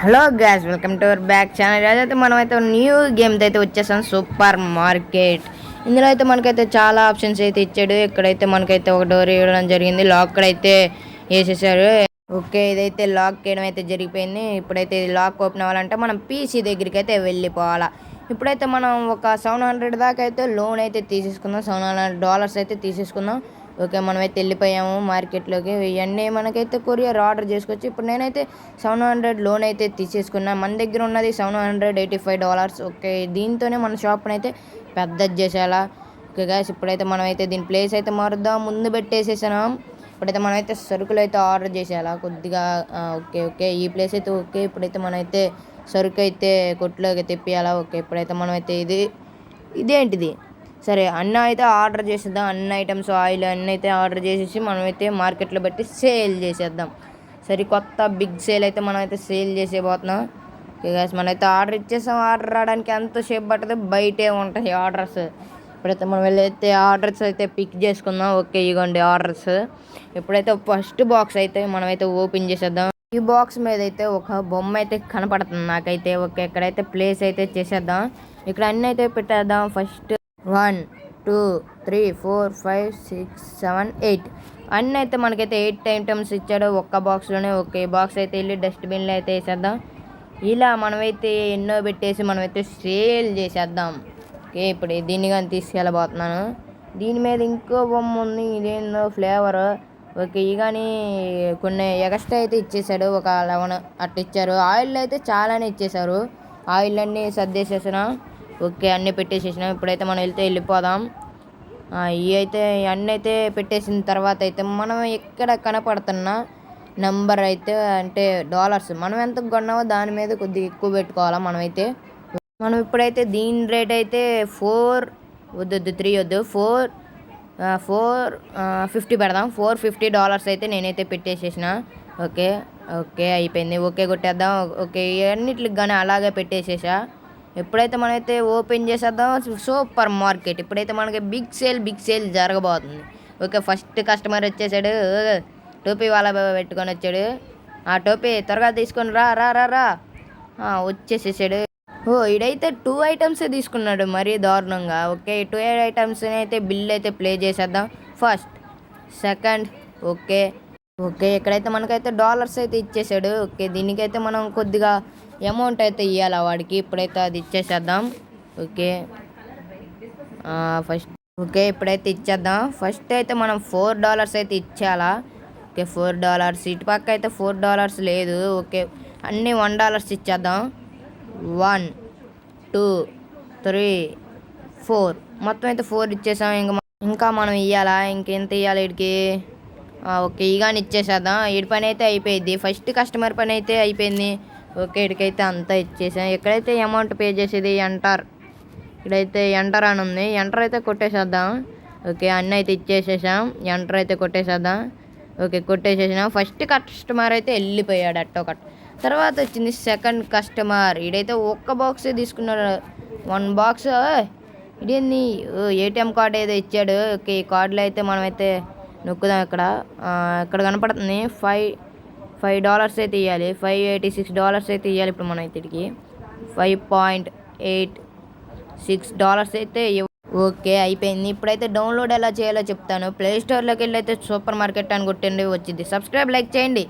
Hello gas welcome to our back channel. అయితే మనమైతే new game అయితే వచ్చేసాం, సూపర్ మార్కెట్. ఇందులో అయితే మనకైతే చాలా ఆప్షన్స్ అయితే ఇచ్చాడు. ఇక్కడైతే మనకైతే ఒక డోర్ ఇవ్వడం జరిగింది, లాక్ అయితే వేసేసారు. ఓకే, ఇదైతే లాక్ చేయడం అయితే జరిగిపోయింది. ఇప్పుడైతే లాక్ ఓపెన్ అవ్వాలంటే మనం పీసీ దగ్గరికి అయితే వెళ్ళిపోవాలా. ఇప్పుడైతే మనం ఒక 700 దాకా అయితే లోన్ అయితే తీసేసుకుందాం, $700 అయితే తీసేసుకుందాం. ఓకే, మనమైతే వెళ్ళిపోయాము మార్కెట్లోకి. ఇవన్నీ మనకైతే కొరియర్ ఆర్డర్ చేసుకోవచ్చు. ఇప్పుడు నేనైతే 700 లోన్ అయితే తీసేసుకున్నా. మన దగ్గర ఉన్నది $785. ఓకే, దీంతోనే మన షాప్ని అయితే పెద్దది చేసేలా. ఓకే గాయస్, ఇప్పుడైతే మనమైతే దీని ప్లేస్ అయితే మారుద్దాం. ముందు పెట్టేసేసాం. ఇప్పుడైతే మనమైతే సరుకులు అయితే ఆర్డర్ చేసేయాలా కొద్దిగా. ఓకే ఓకే, ఈ ప్లేస్ అయితే ఓకే. ఇప్పుడైతే మనమైతే సరుకు అయితే కొట్టులోకి తెప్పియాలా. ఓకే, ఇప్పుడైతే మనమైతే ఇదేంటిది, సరే అన్నీ అయితే ఆర్డర్ చేసేద్దాం. అన్ని ఐటమ్స్, ఆయిల్ అన్నీ అయితే ఆర్డర్ చేసేసి మనమైతే మార్కెట్లో పెట్టి సేల్ చేసేద్దాం. సరే, కొత్త బిగ్ సేల్ అయితే మనమైతే సేల్ చేసేపోతున్నాం. ఓకే గాయస్, మనమైతే ఆర్డర్ ఇచ్చేసాం. ఆర్డర్ రావడానికి ఎంతసేపు పట్టదు, బయటే ఉంటాయి ఆర్డర్స్. ఇప్పుడైతే మనం వెళ్ళైతే ఆర్డర్స్ అయితే పిక్ చేసుకుందాం. ఓకే, ఇగోండి ఆర్డర్స్. ఇప్పుడైతే ఫస్ట్ బాక్స్ అయితే మనమైతే ఓపెన్ చేసేద్దాం. ఈ బాక్స్ మీద అయితే ఒక బొమ్మ అయితే కనపడుతుంది నాకైతే. ఓకే, ఇక్కడైతే ప్లేస్ అయితే చేసేద్దాం. ఇక్కడ అన్నీ అయితే పెట్టేద్దాం. ఫస్ట్ 1 2 3 4 5 6 7 8 అన్నీ అయితే మనకైతే 8 ఐటమ్స్ ఇచ్చాడు ఒక్క బాక్స్లోనే. ఓకే, బాక్స్ అయితే వెళ్ళి డస్ట్బిన్లో అయితే వేసేద్దాం. ఇలా మనమైతే ఎన్నో పెట్టేసి మనమైతే సేల్ చేసేద్దాం. ఓకే, ఇప్పుడు దీన్ని కానీ తీసుకెళ్ళబోతున్నాను. దీని మీద ఇంకో బొమ్మ ఉంది, ఇదేందో ఫ్లేవర్. ఓకే, ఇవి కానీ కొన్ని ఎక్స్ట్రా అయితే ఇచ్చేసాడు, ఒక 11 అట్లా ఇచ్చారు. ఆయిల్ అయితే చాలానే ఇచ్చేసారు. ఆయిల్ అన్నీ సర్దేసేసిన. ఓకే, అన్నీ పెట్టేసేసిన. ఇప్పుడైతే మనం వెళ్ళిపోదాం. ఇవి అయితే అన్నీ అయితే పెట్టేసిన తర్వాత అయితే మనం ఎక్కడ కనపడుతున్న నెంబర్ అయితే అంటే డాలర్స్ మనం ఎంత కొన్నామో దాని మీద కొద్దిగా ఎక్కువ పెట్టుకోవాలా. మనం ఇప్పుడైతే దీని రేట్ అయితే 4 వద్దు 3 వద్దు 450 పెడదాం. $450 అయితే నేనైతే పెట్టేసేసిన. ఓకే ఓకే, అయిపోయింది. ఓకే కొట్టేద్దాం. ఓకే, అన్నిటికి కానీ అలాగే పెట్టేసేసా. ఎప్పుడైతే మనమైతే ఓపెన్ చేసేద్దాం సూపర్ మార్కెట్. ఇప్పుడైతే మనకి బిగ్ సేల్ జరగబోతుంది. ఓకే, ఫస్ట్ కస్టమర్ వచ్చేసాడు. టోపీ వాళ్ళ పెట్టుకొని వచ్చాడు. ఆ టోపీ త్వరగా తీసుకొని రా రా రా రా వచ్చేసేసాడు. ఇడైతే 2 ఐటమ్సే తీసుకున్నాడు, మరీ దారుణంగా. ఓకే, 2 ఐటమ్స్ అయితే బిల్ అయితే ప్లే చేసేద్దాం. First, second. ఓకే ఓకే, ఇక్కడైతే మనకైతే డాలర్స్ అయితే ఇచ్చేసాడు. ఓకే, దీనికైతే మనం కొద్దిగా అమౌంట్ అయితే ఇవ్వాలి వాడికి. ఇప్పుడైతే అది ఇచ్చేసేద్దాం. ఓకే ఫస్ట్ ఓకే, ఇప్పుడైతే ఇచ్చేద్దాం. ఫస్ట్ అయితే మనం $4 అయితే ఇచ్చేయాలా. ఓకే, $4. ఇటు పక్క అయితే $4 లేదు. ఓకే, అన్నీ $1 ఇచ్చేద్దాం. 1 2 3 4 మొత్తం అయితే 4 ఇచ్చేసాం. ఇంకా మనం ఇవ్వాలా, ఇంకెంత ఇవ్వాలి వీడికి. ఓకే, ఇగాని ఇచ్చేసేద్దాం. వీడి పని అయితే అయిపోయింది. ఫస్ట్ కస్టమర్ పని అయితే అయిపోయింది. ఓకే, ఇక్కడికైతే అంతా ఇచ్చేసాం. ఎక్కడైతే అమౌంట్ పే చేసేది ఎంటర్, ఇక్కడైతే ఎంటర్ అని ఉంది. ఎంటర్ అయితే కొట్టేసేద్దాం. ఓకే, అన్నీ అయితే ఇచ్చేసేసాం. ఎంటర్ అయితే కొట్టేసేద్దాం. ఓకే, కొట్టేసేసాం. ఫస్ట్ కస్టమర్ అయితే వెళ్ళిపోయాడు అట్టొకటి. తర్వాత వచ్చింది సెకండ్ కస్టమర్. ఇడైతే ఒక్క బాక్సే తీసుకున్నాడు, 1 బాక్స్. ఇదేంది, ఏటీఎం కార్డ్ ఏదో ఇచ్చాడు. ఓకే, ఈ కార్డులో అయితే మనమైతే నొక్కుదాం. ఇక్కడ కనపడుతుంది $5 అయితే ఇవ్వాలి. $586 అయితే ఇవ్వాలి. ఇప్పుడు మనం అయితే ఇటుకి $5.86 అయితే ఓకే, అయిపోయింది. ఇప్పుడైతే డౌన్లోడ్ ఎలా చేయాలో చెప్తాను. ప్లే స్టోర్లోకి వెళ్ళి అయితే సూపర్ మార్కెట్ అని కొట్టండి, వచ్చింది. సబ్స్క్రైబ్, లైక్ చేయండి.